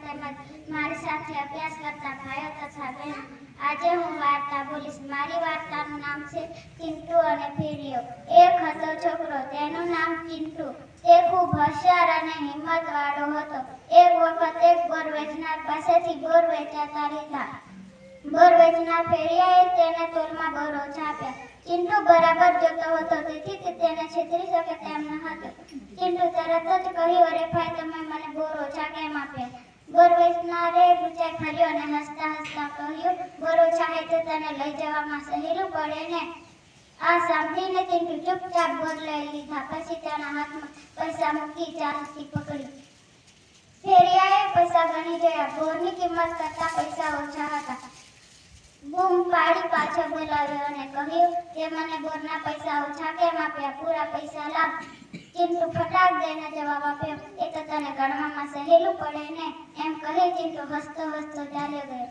તેમજ મારી સાથે અભ્યાસ કરતા ભાઈઓ તથા બહેનો, આજે હું વાર્તા બોલીશ. મારી વાર્તાનું નામ છે ચિંટુ અને ફેરિયો. એક હતો છોકરો, તેનું નામ ચિંટુ. તે ખૂબ હોશિયાર અને હિંમતવાળો હતો. એક વખત એક બોર વેચનાર પાસેથી બોર વેચાતા લીધા. બોર વેચનાર ફેરિયાએ તેને તોલમાં બોર ઓછા આપ્યા. ચિંટુ બરાબર જોતો હતો, તેથી તે તેને છેતરી શકે તેમ ન હતો. ચિંટુ તરત જ કહ્યું, અરે ભાઈ, તમે મને બોર ઓછા કેમ આપ્યા? બોર વેચનારે રૂચાઈ ભર્યો અને હસતા હસતા કહ્યું, બોર ઓછા હોય તો તને લઈ જવામાં સહેલું પડે ને. આ સાંભળીને ચિંટુ ચૂપચાપ બોર લઈ લીધા. પછી તેના હાથમાં પૈસા મૂકી ચાલતી પકડી. ફેરિયાએ પૈસા ગણી જોયા. બોરની કિંમત કરતા પૈસા ઓછા હતા. બૂમ પાડી પાછો બોલાવ્યો અને કહ્યું, તે મને બોરના પૈસા ઓછા કેમ આપ્યા? પૂરા પૈસા લાવ. ચિંટુ ફટાક દઈને જવાબ આપ્યો, એ તો તને ગણવામાં સહેલું પડે ને. એમ કહી ચિંટુ હસતો હસતો ચાલ્યો ગયો.